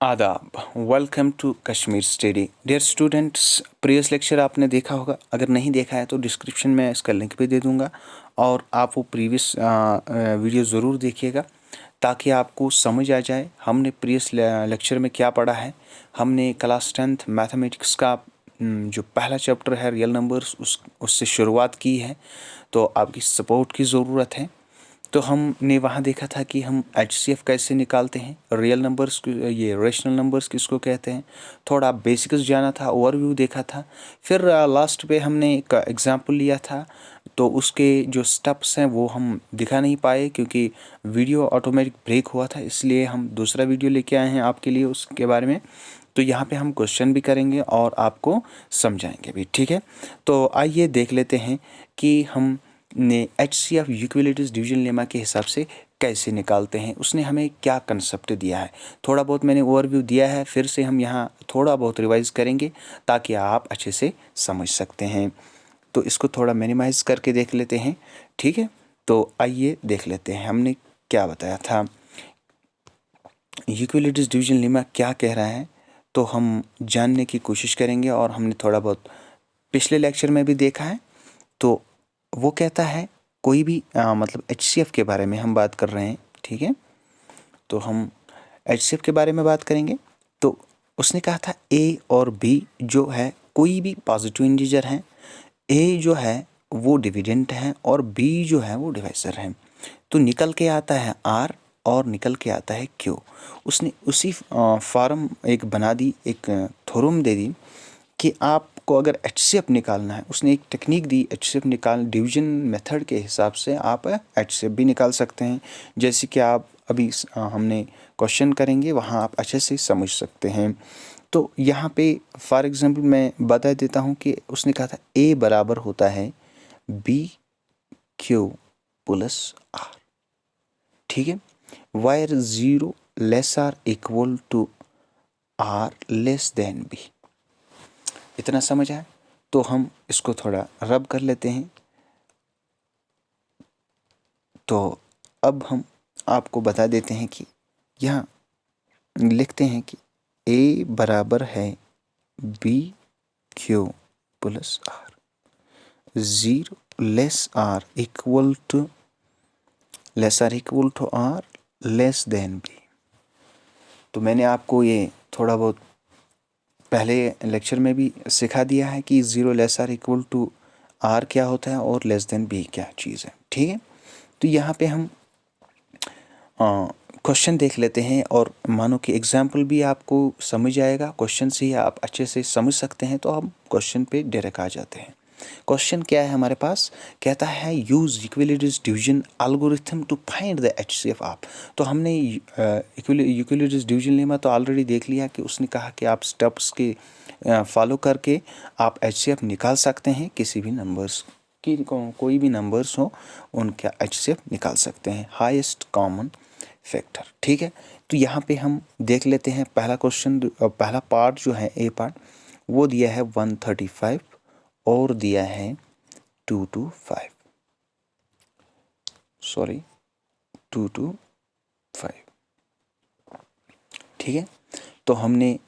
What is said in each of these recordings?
आदाब। Welcome to Kashmir study. Dear students, previous lecture आपने देखा होगा। अगर नहीं देखा है तो डिस्क्रिप्शन में इसका लिंक भी दे दूंगा और आप वो प्रीवियस वीडियो ज़रूर देखिएगा ताकि आपको समझ आ जाए हमने प्रीवियस लेक्चर में क्या पढ़ा है। हमने क्लास 10th मैथमेटिक्स का जो पहला चैप्टर है रियल नंबर्स उससे शुरुआत की है, तो आपकी सपोर्ट की ज़रूरत है। तो हमने वहाँ देखा था कि हम HCF कैसे निकालते हैं, रियल नंबर्स ये रेशनल नंबर्स किसको कहते हैं, थोड़ा बेसिक्स जाना था, ओवरव्यू देखा था। फिर लास्ट पे हमने एक एग्जांपल लिया था, तो उसके जो स्टेप्स हैं वो हम दिखा नहीं पाए क्योंकि वीडियो ऑटोमेटिक ब्रेक हुआ था, इसलिए हम दूसरा वीडियो लेके आए हैं आपके लिए उसके बारे में। तो यहाँ पे हम क्वेश्चन भी करेंगे और आपको समझाएंगे भी, ठीक है। तो आइए देख लेते हैं कि हम ने HCF यूक्विलिटीज डिवीजन लेमा के हिसाब से कैसे निकालते हैं, उसने हमें क्या कंसेप्ट दिया है। थोड़ा बहुत मैंने ओवरव्यू दिया है, फिर से हम यहाँ थोड़ा बहुत रिवाइज करेंगे ताकि आप अच्छे से समझ सकते हैं। तो इसको थोड़ा मिनिमाइज करके देख लेते हैं, ठीक है। तो आइए देख लेते हैं हमने क्या बताया था, यूक्विलिटीज डिवीजन लेमा क्या कह रहा है, तो हम जानने की कोशिश करेंगे। और हमने थोड़ा बहुत पिछले लेक्चर में भी देखा है। तो वो कहता है कोई भी मतलब HCF के बारे में हम बात कर रहे हैं, ठीक है। तो हम HCF के बारे में बात करेंगे। तो उसने कहा था A और B जो है कोई भी पॉजिटिव इंटीजर हैं। A जो है वो डिविडेंट है और B जो है वो डिवाइजर है। तो निकल के आता है R और निकल के आता है Q। उसने उसी फॉर्म एक बना दी, एक थ्योरम दे दी कि आपको अगर HCF निकालना है। उसने एक टेक्निक दी HCF निकाल, डिवीजन मेथड के हिसाब से आप HCF भी निकाल सकते हैं। जैसे कि आप अभी हमने क्वेश्चन करेंगे वहाँ आप अच्छे से समझ सकते हैं। तो यहाँ पे फॉर एग्जांपल मैं बता देता हूँ कि उसने कहा था A बराबर होता है BQ प्लस R, ठीक है। Where 0 less R equal to R less than B। इतना समझ आया। तो हम इसको थोड़ा रब कर लेते हैं। तो अब हम आपको बता देते हैं कि यहाँ लिखते हैं कि A बराबर है BQ plus R, 0 less R equal to R less than B। तो मैंने आपको ये थोड़ा बहुत पहले लेक्चर में भी सिखा दिया है कि 0 less R equal to R क्या होता है और लेस देन B क्या चीज़ है, ठीक है। तो यहाँ पे हम क्वेश्चन देख लेते हैं और मानो कि एग्जाम्पल भी आपको समझ आएगा, क्वेश्चन से ही आप अच्छे से समझ सकते हैं। तो हम क्वेश्चन पे डायरेक्ट आ जाते हैं। क्वेश्चन क्या है हमारे पास, कहता है use Euclid's division algorithm to find the HCF of. तो हमने इक्विलिटीज डिवीजन लेमा तो ऑलरेडी देख लिया कि उसने कहा कि आप स्टेप्स के फॉलो करके आप HCF निकाल सकते हैं किसी भी नंबर्स की, कोई भी नंबर्स हो उनका HCF निकाल सकते हैं, हाईएस्ट कॉमन फैक्टर, ठीक है। तो यहाँ पे हम देख लेते हैं पहला क्वेश्चन, पहला पार्ट जो है A पार्ट, वो दिया है 135 और दिया है 225, सॉरी 225, ठीक है। तो हमने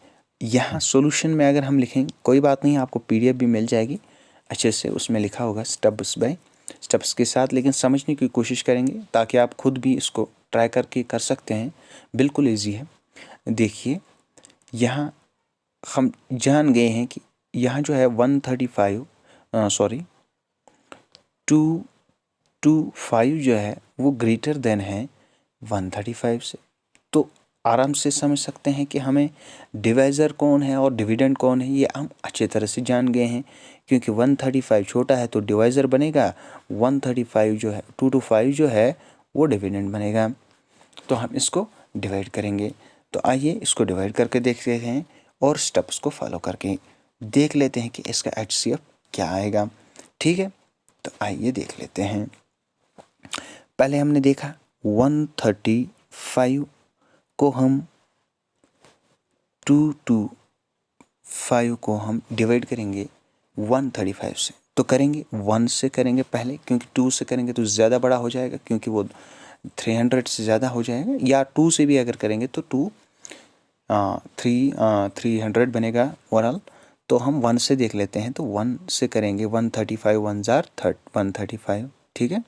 यहाँ सॉल्यूशन में अगर हम लिखेंगे, कोई बात नहीं, आपको PDF भी मिल जाएगी अच्छे से, उसमें लिखा होगा स्टेप्स बाय स्टेप्स के साथ, लेकिन समझने की कोशिश करेंगे ताकि आप खुद भी इसको ट्राई करके कर सकते हैं। बिल्कुल ईजी है। देखिए यहाँ हम जान गए हैं कि यहाँ जो है 135 सॉरी 225 जो है वो ग्रेटर देन है 135 से। तो आराम से समझ सकते हैं कि हमें डिवाइज़र कौन है और डिविडेंड कौन है, ये हम अच्छे तरह से जान गए हैं। क्योंकि 135 छोटा है तो डिवाइज़र बनेगा, 135 जो है 225 जो है वो डिविडेंड बनेगा। तो हम इसको डिवाइड करेंगे। तो आइए इसको डिवाइड करके देखते हैं और स्टेप्स को फॉलो करके देख लेते हैं कि इसका HCF क्या आएगा, ठीक है। तो आइए देख लेते हैं। पहले हमने देखा 135 को हम 225 को हम डिवाइड करेंगे 135 से। तो करेंगे 1 से करेंगे पहले, क्योंकि 2 से करेंगे तो ज़्यादा बड़ा हो जाएगा, क्योंकि वो 300 से ज़्यादा हो जाएगा। या 2 से भी अगर करेंगे तो 2 300 बनेगा ओवरऑल। तो हम 1 से देख लेते हैं, तो 1 से करेंगे 135 1 जार 135, ठीक है।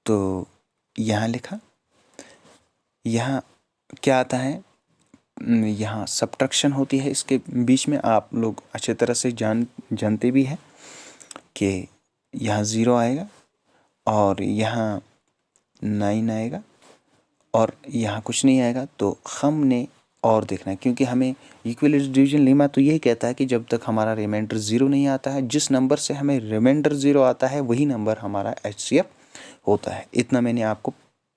तो यहाँ लिखा, यहाँ क्या आता है, यहाँ सब्ट्रैक्शन होती है इसके बीच में, आप लोग अच्छे तरह से जानते भी हैं कि यहाँ 0 आएगा और यहाँ 9 आएगा और यहाँ कुछ नहीं आएगा। तो हमने और देखना है, क्योंकि हमें इक्विवेलेंट डिवीजन लेमा तो यही कहता है कि जब तक हमारा रिमाइंडर 0 नहीं आता है, जिस नंबर से हमें रिमाइंडर 0 आता है वही नंबर हमारा HCF होता है। इतना मैंने आपको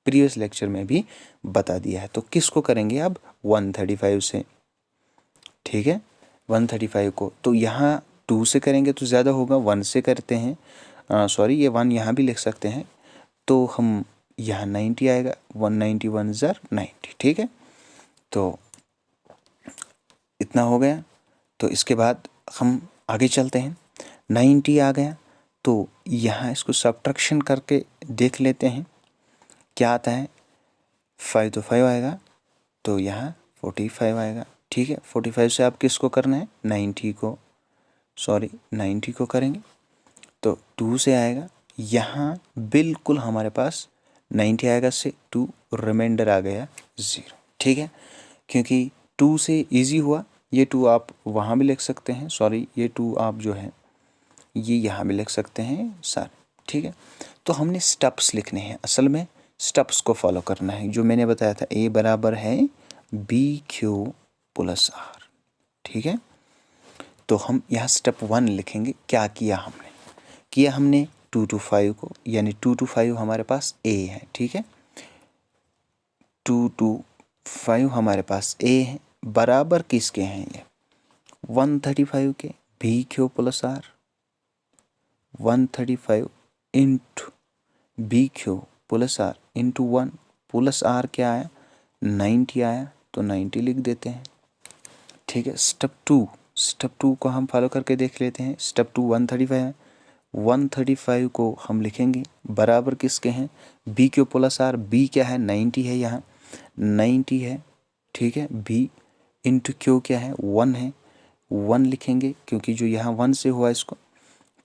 प्रीवियस लेक्चर में भी बता दिया है। तो किसको करेंगे अब, 135 से, ठीक है, 135 को। तो यहाँ 2 से करेंगे तो ज़्यादा होगा, 1 से करते हैं, सॉरी ये 1 यहाँ भी लिख सकते हैं। तो हम यहाँ 90 आएगा, 191 ज़र 90, ठीक है। तो इतना हो गया। तो इसके बाद हम आगे चलते हैं, 90 आ गया तो यहाँ इसको सब्ट्रैक्शन करके देख लेते हैं क्या आता है। 5 तो 5 आएगा, तो यहाँ 45 आएगा, ठीक है। 45 से आप किसको करना है, 90 को करेंगे। तो 2 से आएगा, यहाँ बिल्कुल हमारे पास 90 आएगा, से 2 रिमाइंडर आ गया 0, ठीक है। क्योंकि 2 से इजी हुआ, ये 2 आप वहाँ भी लिख सकते हैं, सॉरी ये 2 आप जो है ये यहाँ भी लिख सकते हैं सारे, ठीक है। तो हमने स्टेप्स लिखने हैं, असल में स्टेप्स को फॉलो करना है, जो मैंने बताया था A बराबर है BQ + R, ठीक है। तो हम यहाँ स्टेप 1 लिखेंगे। क्या किया हमने 2 to 5 को, यानी 2 to 5 हमारे पास A है, ठीक है। 2 to 5 हमारे पास A है, बराबर किसके हैं ये, 135 के, BQ + R, 135 into BQ + R into 1 + R क्या आया, 90 आया, तो 90 लिख देते हैं, ठीक है। स्टेप 2 को हम फॉलो करके देख लेते हैं। स्टेप 2 135 है, 135 को हम लिखेंगे बराबर किसके हैं, BQ + R, B क्या है, 90 है, यहाँ 90 है, ठीक है। B इंटू Q क्या है, 1 है, 1 लिखेंगे क्योंकि जो यहाँ 1 से हुआ इसको,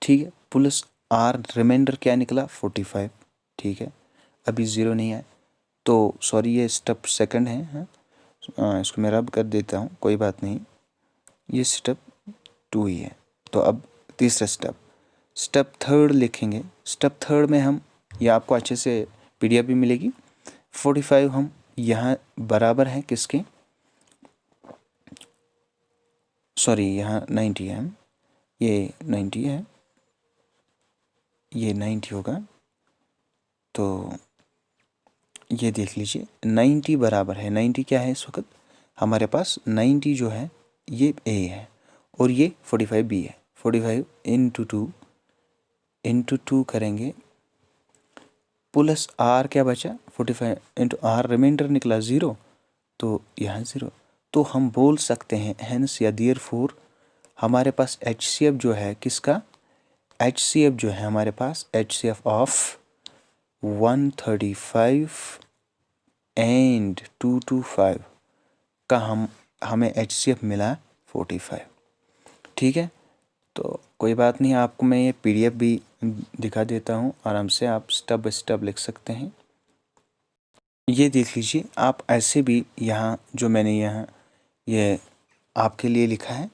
ठीक है। + R रिमाइंडर क्या निकला, 45, ठीक है। अभी 0 नहीं आया, तो सॉरी ये स्टेप सेकंड है, इसको मैं रब कर देता हूँ, कोई बात नहीं, ये स्टेप 2 ही है। तो अब तीसरा स्टेप थर्ड लिखेंगे। स्टेप थर्ड में हम, ये आपको अच्छे से PDF भी मिलेगी, 45 हम यहाँ बराबर है किसके, सॉरी यहाँ 90 है, ये 90 है, ये 90 होगा। तो ये देख लीजिए 90 बराबर है, 90 क्या है इस वक्त हमारे पास, 90 जो है ये A है और ये 45 B है। 45 इंटू 2 करेंगे, + R क्या बचा, 45 इंटू R रिमाइंडर निकला 0, तो यहाँ 0। तो हम बोल सकते हैं हेंस या देयरफॉर हमारे पास HCF जो है किसका, HCF जो है हमारे पास HCF ऑफ 135 एंड 225 का हमें HCF मिला 45, ठीक है। तो कोई बात नहीं, आपको मैं ये PDF भी दिखा देता हूँ, आराम से आप स्टेप बाय स्टेप लिख सकते हैं। ये देख लीजिए, आप ऐसे भी यहाँ जो मैंने यहाँ ये आपके लिए लिखा है,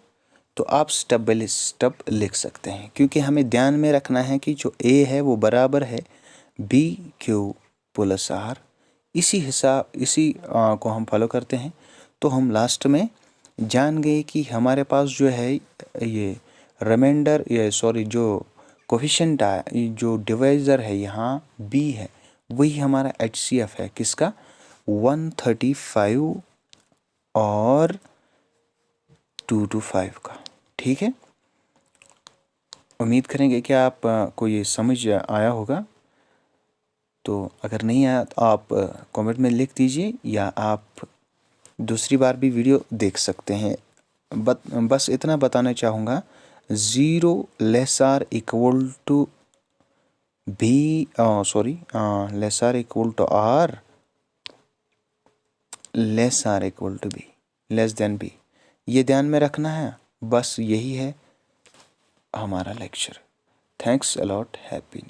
तो आप स्टेप बाय स्टेप लिख सकते हैं, क्योंकि हमें ध्यान में रखना है कि जो A है वो बराबर है BQ + R। इसी को हम फॉलो करते हैं, तो हम लास्ट में जान गए कि हमारे पास जो है ये रिमाइंडर, ये सॉरी जो कोफिशिएंट जो डिवाइज़र है यहाँ B है, वही हमारा HCF है किसका, 135 और 2 to 5 का, ठीक है। उम्मीद करेंगे कि आप को ये समझ आया होगा। तो अगर नहीं आया तो आप कमेंट में लिख दीजिए, या आप दूसरी बार भी वीडियो देख सकते हैं। बस इतना बताना चाहूँगा, 0 > equal B, sorry less R equal to R, less R equal to B, less than B. ये ध्यान में रखना है। बस यही है हमारा लेक्चर। Thanks a lot. हैप्पी